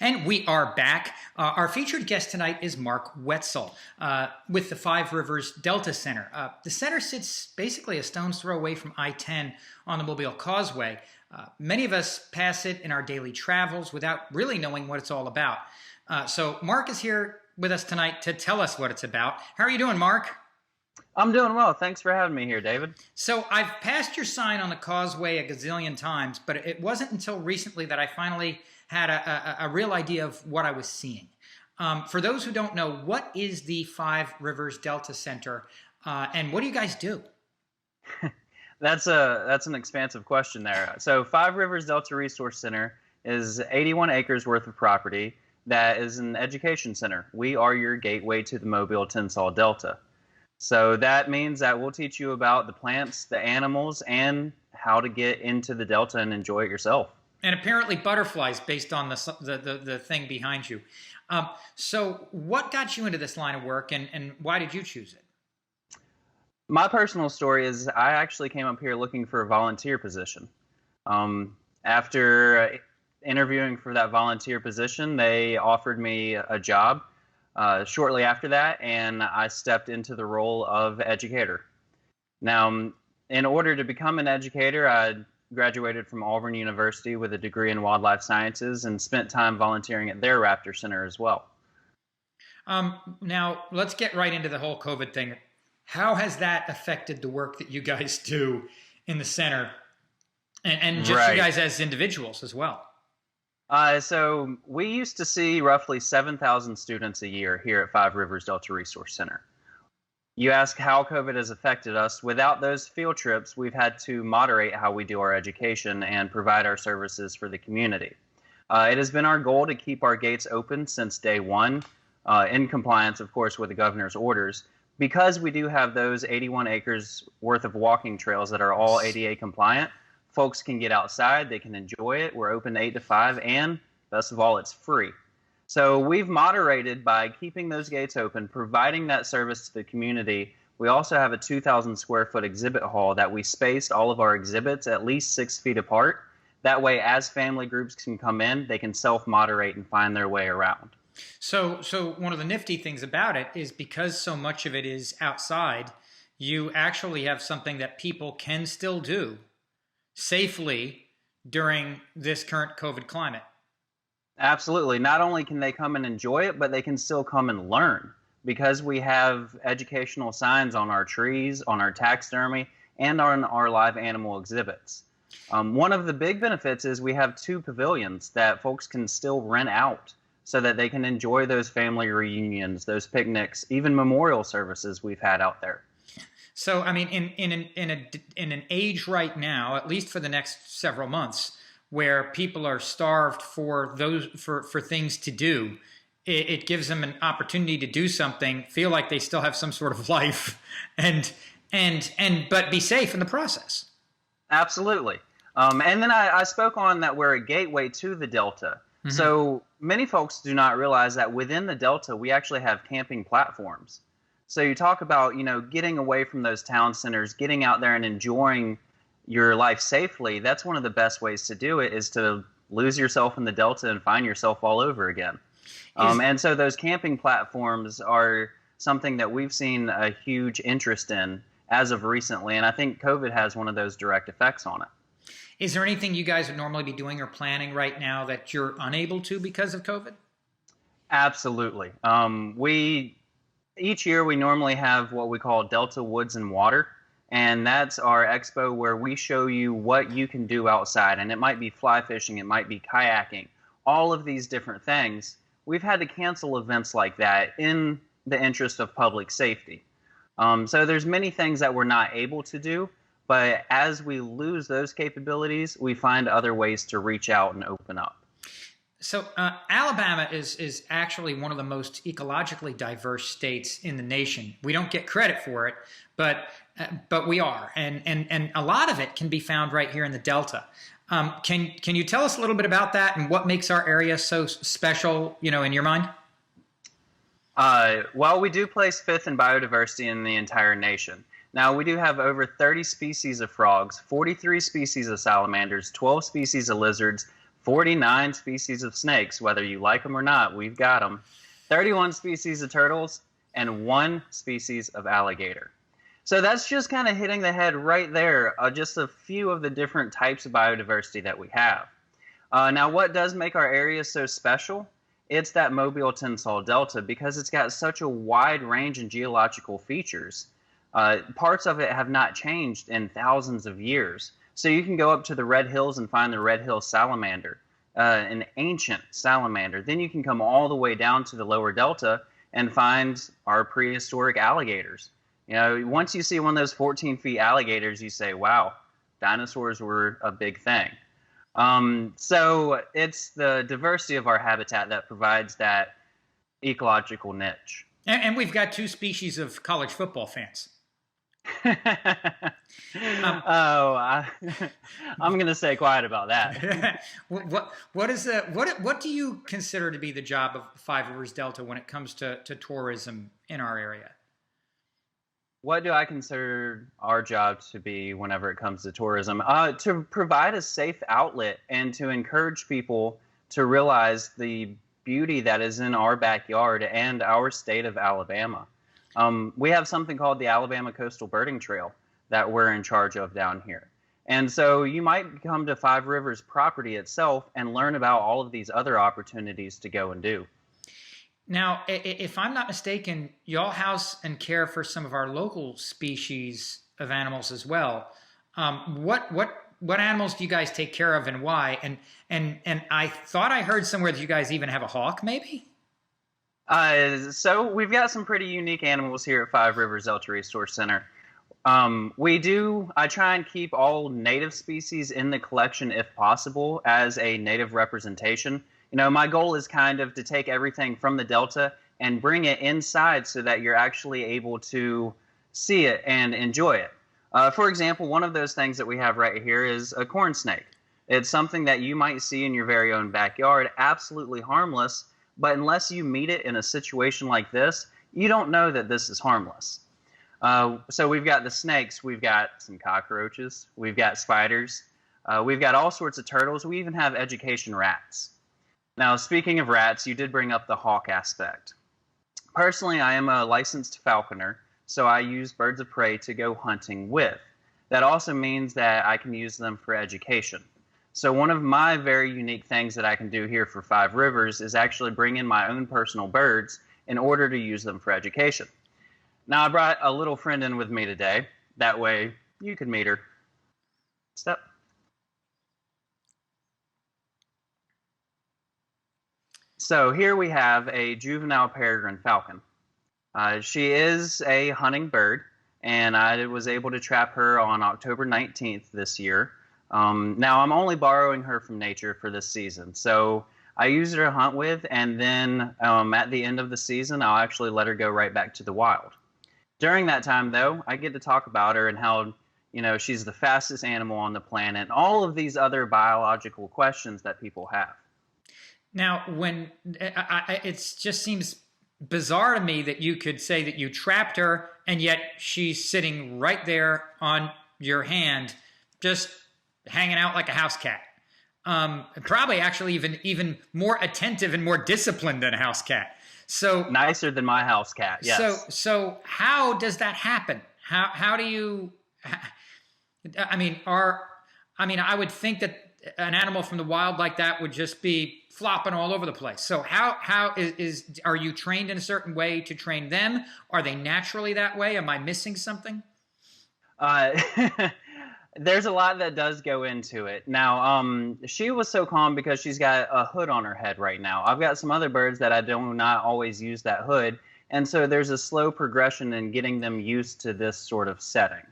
And we are back. Our featured guest tonight is Mark Wetzel with the Five Rivers Delta Center. The center sits basically a stone's throw away from I-10 on the Mobile Causeway. Many of us pass it in our daily travels without really knowing what it's all about. So Mark is here with us tonight to tell us what it's about. How are you doing, Mark? I'm doing well. Thanks for having me here, David. So I've passed your sign on the causeway a gazillion times, but it wasn't until recently that I finally had a real idea of what I was seeing. For those who don't know, what is the Five Rivers Delta Center, and what do you guys do? That's an expansive question there. So Five Rivers Delta Resource Center is 81 acres worth of property that is an education center. We are your gateway to the Mobile-Tensaw Delta. So that means that we'll teach you about the plants, the animals, and how to get into the Delta and enjoy it yourself. And apparently butterflies, based on the thing behind you. So what got you into this line of work, and why did you choose it? My personal story is I actually came up here looking for a volunteer position. After interviewing for that volunteer position, they offered me a job shortly after that, and I stepped into the role of educator. Now, in order to become an educator, I graduated from Auburn University with a degree in wildlife sciences and spent time volunteering at their Raptor Center as well. Now, let's get right into the whole COVID thing. How has that affected the work that you guys do in the center, and just Right. you guys as individuals as well? So we used to see roughly 7,000 students a year here at Five Rivers Delta Resource Center. You ask how COVID has affected us. Without those field trips, we've had to moderate how we do our education and provide our services for the community. It has been our goal to keep our gates open since day one, in compliance, of course, with the governor's orders. Because we do have those 81 acres worth of walking trails that are all ADA compliant, folks can get outside, they can enjoy it. We're open 8 to 5, and best of all, it's free. So we've moderated by keeping those gates open, providing that service to the community. We also have a 2,000 square foot exhibit hall that we spaced all of our exhibits at least 6 feet apart. That way, as family groups can come in, they can self-moderate and find their way around. So one of the nifty things about it is because so much of it is outside, you actually have something that people can still do safely during this current COVID climate. Absolutely. Not only can they come and enjoy it, but they can still come and learn because we have educational signs on our trees, on our taxidermy, and on our live animal exhibits. One of the big benefits is we have 2 pavilions that folks can still rent out so that they can enjoy those family reunions, those picnics, even memorial services we've had out there. So, I mean, in an age right now, at least for the next several months, where people are starved for things to do, it gives them an opportunity to do something, feel like they still have some sort of life, but be safe in the process. Absolutely. And then I spoke on that we're a gateway to the Delta. Mm-hmm. So many folks do not realize that within the Delta, we actually have camping platforms. So you talk about, getting away from those town centers, getting out there and enjoying your life safely. That's one of the best ways to do it, is to lose yourself in the Delta and find yourself all over again. And so those camping platforms are something that we've seen a huge interest in as of recently. And I think COVID has one of those direct effects on it. Is there anything you guys would normally be doing or planning right now that you're unable to because of COVID? Absolutely. Each year we normally have what we call Delta Woods and Water, and that's our expo where we show you what you can do outside. And it might be fly fishing, it might be kayaking, all of these different things. We've had to cancel events like that in the interest of public safety. So there's many things that we're not able to do, but as we lose those capabilities, we find other ways to reach out and open up. So Alabama is actually one of the most ecologically diverse states in the nation. We don't get credit for it, but we are, and a lot of it can be found right here in the Delta. Can you tell us a little bit about that and what makes our area so special, in your mind? Well, we do place 5th in biodiversity in the entire nation. Now, we do have over 30 species of frogs, 43 species of salamanders, 12 species of lizards, 49 species of snakes, whether you like them or not, we've got them. 31 species of turtles, and 1 species of alligator. So that's just kind of hitting the head right there, just a few of the different types of biodiversity that we have. Now, what does make our area so special? It's that Mobile Tensol Delta, because it's got such a wide range in geological features. Parts of it have not changed in thousands of years. So you can go up to the Red Hills and find the Red Hill salamander, an ancient salamander. Then you can come all the way down to the lower delta and find our prehistoric alligators. You know, once you see one of those 14 feet alligators, you say, wow, dinosaurs were a big thing. So it's the diversity of our habitat that provides that ecological niche. And we've got 2 species of college football fans. I'm going to stay quiet about that. What do you consider to be the job of Five Rivers Delta when it comes to tourism in our area? What do I consider our job to be whenever it comes to tourism? To provide a safe outlet and to encourage people to realize the beauty that is in our backyard and our state of Alabama. We have something called the Alabama Coastal Birding Trail that we're in charge of down here. And so you might come to Five Rivers property itself and learn about all of these other opportunities to go and do. Now, if I'm not mistaken, y'all house and care for some of our local species of animals as well. What animals do you guys take care of and why? And I thought I heard somewhere that you guys even have a hawk, maybe? So we've got some pretty unique animals here at Five Rivers Delta Resource Center. I try and keep all native species in the collection if possible as a native representation. You know, my goal is kind of to take everything from the Delta and bring it inside so that you're actually able to see it and enjoy it. For example, one of those things that we have right here is a corn snake. It's something that you might see in your very own backyard, absolutely harmless, but unless you meet it in a situation like this, you don't know that this is harmless. So we've got the snakes, we've got some cockroaches, we've got spiders, we've got all sorts of turtles, we even have education rats. Now, speaking of rats, you did bring up the hawk aspect. Personally, I am a licensed falconer, so I use birds of prey to go hunting with. That also means that I can use them for education. So one of my very unique things that I can do here for Five Rivers is actually bring in my own personal birds in order to use them for education. Now, I brought a little friend in with me today. That way, you can meet her. Step. So here we have a juvenile peregrine falcon. She is a hunting bird, and I was able to trap her on October 19th this year. Now, I'm only borrowing her from nature for this season, so I use her to hunt with, and then at the end of the season, I'll actually let her go right back to the wild. During that time, though, I get to talk about her and how, you know, she's the fastest animal on the planet, and all of these other biological questions that people have. Now, when it just seems bizarre to me that you could say that you trapped her, and yet she's sitting right there on your hand, just hanging out like a house cat. Probably actually even more attentive and more disciplined than a house cat. So nicer than my house cat. Yes. So how does that happen? How do you? I mean, I would think that an animal from the wild like that would just be flopping all over the place. So how are you trained in a certain way to train them? Are they naturally that way? Am I missing something? There's a lot that does go into it. Now, she was so calm because she's got a hood on her head right now. I've got some other birds that I do not always use that hood, and so there's a slow progression in getting them used to this sort of setting.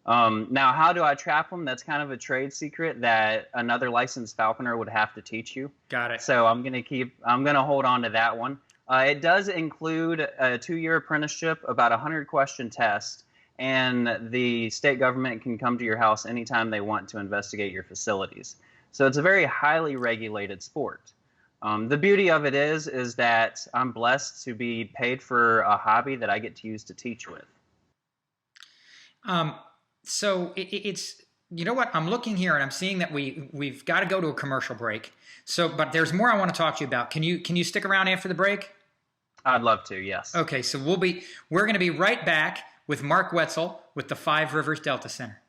Now, how do I trap them? That's kind of a trade secret that another licensed falconer would have to teach you. Got it. So I'm gonna hold on to that one. It does include a 2-year apprenticeship, about 100-question test, and the state government can come to your house anytime they want to investigate your facilities. So it's a very highly regulated sport. The beauty of it is that I'm blessed to be paid for a hobby that I get to use to teach with. So it's You know what? I'm looking here and I'm seeing that we've got to go to a commercial break. So, but there's more I want to talk to you about. Can you stick around after the break? I'd love to, yes. Okay, so we're going to be right back with Mark Wetzel with the Five Rivers Delta Center.